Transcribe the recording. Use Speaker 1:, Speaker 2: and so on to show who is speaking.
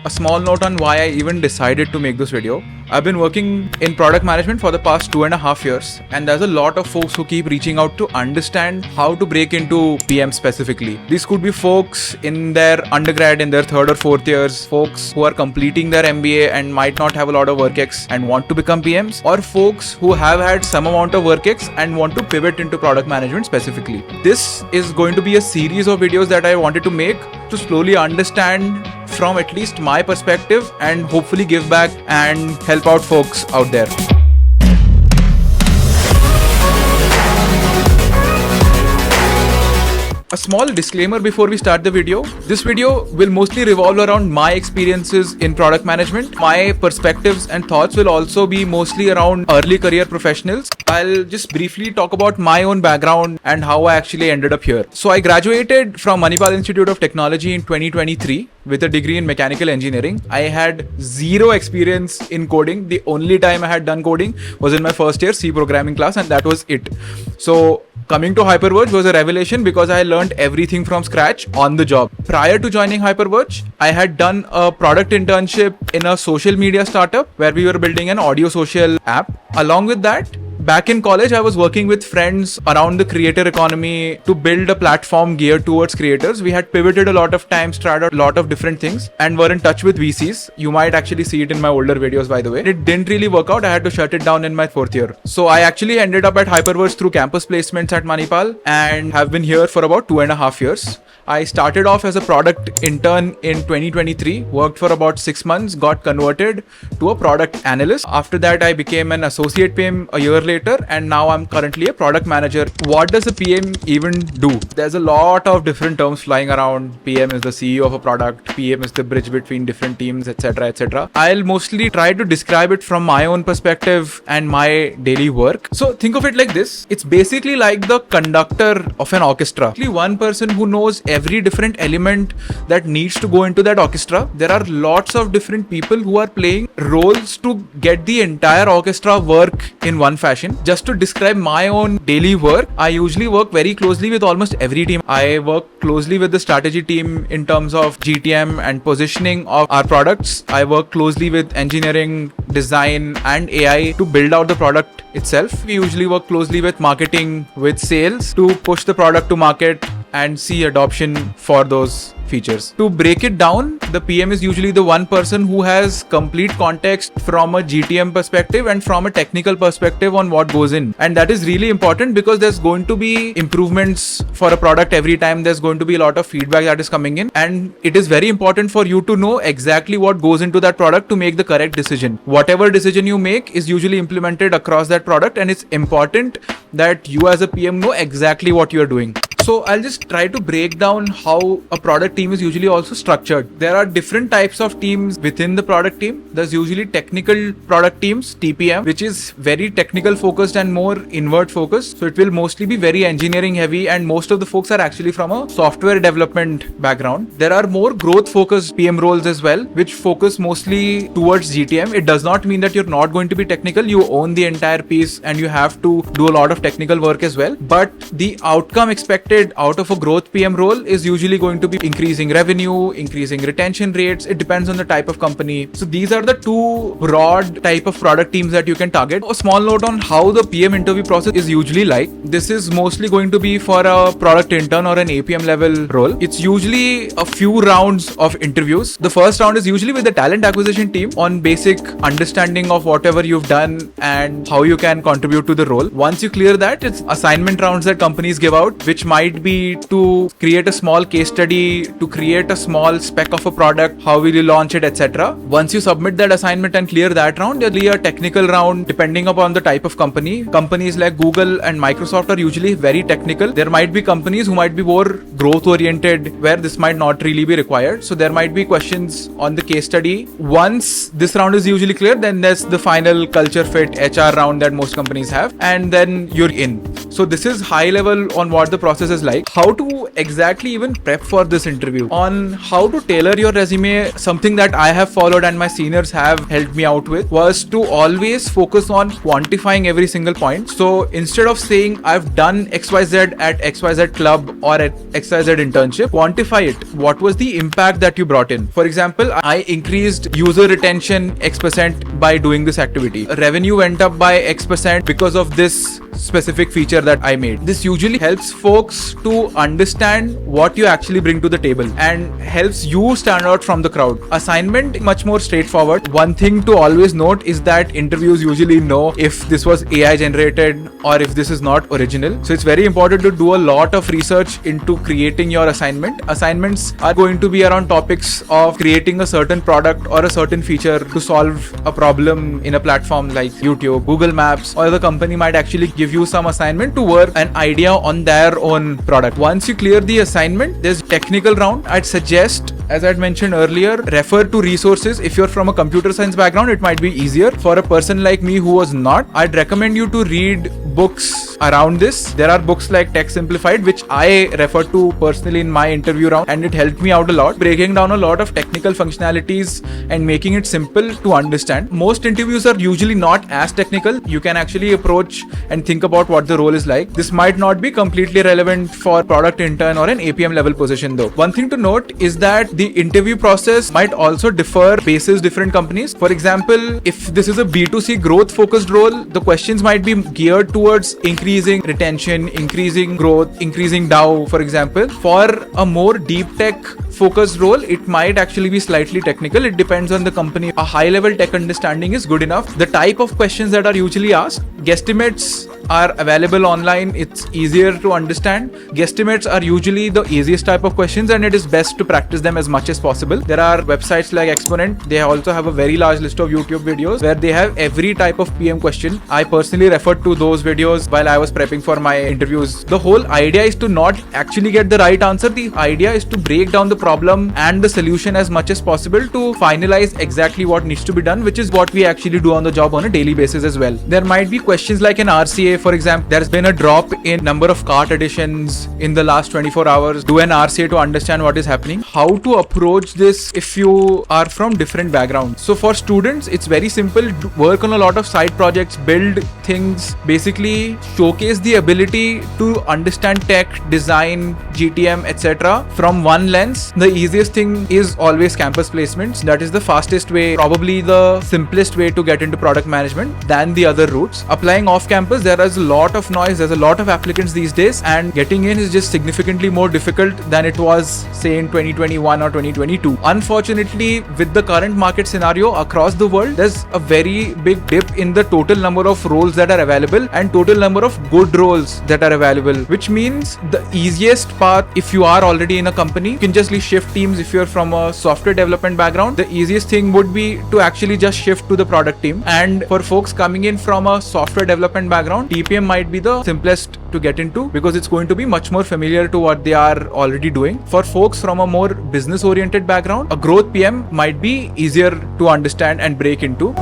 Speaker 1: A small note on why I even decided to make this video. I've been working in product management for the past 2.5 years, and there's a lot of folks who keep reaching out to understand how to break into PM specifically. These could be folks in their undergrad, in their third or fourth years, folks who are completing their MBA and might not have a lot of work ex and want to become PMs, or folks who have had some amount of work ex and want to pivot into product management specifically. This is going to be a series of videos that I wanted to make to slowly understand from at least my perspective and hopefully give back and help out folks out there. A small disclaimer before we start the video. This video will mostly revolve around my experiences in product management. My perspectives and thoughts will also be mostly around early career professionals. I'll just briefly talk about my own background and how I actually ended up here. So I graduated from Manipal Institute of Technology in 2023 with a degree in mechanical engineering. I had zero experience in coding. The only time I had done coding was in my first year C programming class, and that was it. So coming to Hyperverge was a revelation because I learned everything from scratch on the job. Prior to joining Hyperverge, I had done a product internship in a social media startup where we were building an audio social app. Along with that, back in college, I was working with friends around the creator economy to build a platform geared towards creators. We had pivoted a lot of times, tried out a lot of different things, and were in touch with VCs. You might actually see it in my older videos, by the way. It didn't really work out. I had to shut it down in my fourth year. So I actually ended up at Hyperverse through campus placements at Manipal and have been here for about 2.5 years. I started off as a product intern in 2023, worked for about 6 months, got converted to a product analyst. After that, I became an associate PM a year later, and now I'm currently a product manager. What does a PM even do? There's a lot of different terms flying around. PM is the CEO of a product, PM is the bridge between different teams, etc., etc. I'll mostly try to describe it from my own perspective and my daily work. So think of it like this. It's basically like the conductor of an orchestra. Only one person who knows every different element that needs to go into that orchestra. There are lots of different people who are playing roles to get the entire orchestra work in one fashion. Just to describe my own daily work, I usually work very closely with almost every team. I work closely with the strategy team in terms of GTM and positioning of our products. I work closely with engineering, design, and AI to build out the product itself. We usually work closely with marketing, with sales to push the product to market and see adoption for those features. To break it down, the PM is usually the one person who has complete context from a GTM perspective and from a technical perspective on what goes in. And that is really important because there's going to be improvements for a product every time. There's going to be a lot of feedback that is coming in, and it is very important for you to know exactly what goes into that product to make the correct decision. Whatever decision you make is usually implemented across that product, and it's important that you as a PM know exactly what you are doing. So I'll just try to break down how a product team is usually also structured. There are different types of teams within the product team. There's usually technical product teams, TPM, which is very technical focused and more inward focused. So it will mostly be very engineering heavy, and most of the folks are actually from a software development background. There are more growth focused PM roles as well, which focus mostly towards GTM. It does not mean that you're not going to be technical. You own the entire piece and you have to do a lot of technical work as well. But the outcome expected out of a growth PM role is usually going to be increasing revenue, increasing retention rates. It depends on the type of company. So these are the two broad type of product teams that you can target. A small note on how the PM interview process is usually like. This is mostly going to be for a product intern or an APM level role. It's usually a few rounds of interviews. The first round is usually with the talent acquisition team on basic understanding of whatever you've done and how you can contribute to the role. Once you clear that, it's assignment rounds that companies give out, which might be to create a small case study, to create a small spec of a product, how will you launch it, etc. Once you submit that assignment and clear that round, there'll be a technical round depending upon the type of company. Companies like Google and Microsoft are usually very technical. There might be companies who might be more growth oriented where this might not really be required. So there might be questions on the case study. Once this round is usually clear, then there's the final culture fit HR round that most companies have, and then you're in. So this is high level on what the process is like. How to exactly even prep for this interview. On how to tailor your resume, something that I have followed and my seniors have helped me out with was to always focus on quantifying every single point. So instead of saying I've done XYZ at XYZ club or at XYZ internship, quantify it. What was the impact that you brought in? For example, I increased user retention X% by doing this activity. Revenue went up by X% because of this specific feature that I made. This usually helps folks to understand what you actually bring to the table and helps you stand out from the crowd. Assignment, much more straightforward. One thing to always note is that interviews usually know if this was AI generated or if this is not original. So it's very important to do a lot of research into creating your assignment. Assignments are going to be around topics of creating a certain product or a certain feature to solve a problem in a platform like YouTube, Google Maps, or the company might actually give you some assignment to work an idea on their own product. Once you clear the assignment, there's technical round. I'd suggest, as I'd mentioned earlier, refer to resources. If you're from a computer science background, it might be easier. For a person like me who was not, I'd recommend you to read books around this. There are books like Tech Simplified, which I refer to personally in my interview round, and it helped me out a lot, breaking down a lot of technical functionalities and making it simple to understand. Most interviews are usually not as technical. You can actually approach and think about what the role is like. This might not be completely relevant for product intern or an APM level position though. One thing to note is that the interview process might also differ basis different companies. For example, if this is a B2C growth focused role, the questions might be geared towards increasing retention, increasing growth, increasing DAO, for example. For a more deep tech focused role, it might actually be slightly technical. It depends on the company. A high level tech understanding is good enough. The type of questions that are usually asked, guesstimates are available online. It's easier to understand. Guesstimates are usually the easiest type of questions, and it is best to practice them as much as possible. There are websites like Exponent. They also have a very large list of YouTube videos where they have every type of PM question. I personally referred to those videos while I was prepping for my interviews. The whole idea is to not actually get the right answer. The idea is to break down the problem and the solution as much as possible to finalize exactly what needs to be done, which is what we actually do on the job on a daily basis as well. There might be questions like an RCA. For example, there's been a drop in number of cart additions in the last 24 hours. Do an RCA to understand what is happening. How to approach this if you are from different backgrounds. So for students, it's very simple. Work on a lot of side projects, build things, basically showcase the ability to understand tech, design, GTM, etc. from one lens. The easiest thing is always campus placements. That is the fastest way, probably the simplest way to get into product management than the other routes. Applying off campus, there is a lot of noise, there's a lot of applicants these days, and getting in is just significantly more difficult than it was, say, in 2021 or 2022. Unfortunately, with the current market scenario across the world, there's a very big dip in the total number of roles that are available and total number of good roles that are available, which means the easiest path, if you are already in a company, you can just shift teams. If you're from a software development background, the easiest thing would be to actually just shift to the product team. And for folks coming in from a software development background, TPM might be the simplest to get into because it's going to be much more familiar to what they are already doing. For folks from a more business oriented background, a growth PM might be easier to understand and break into.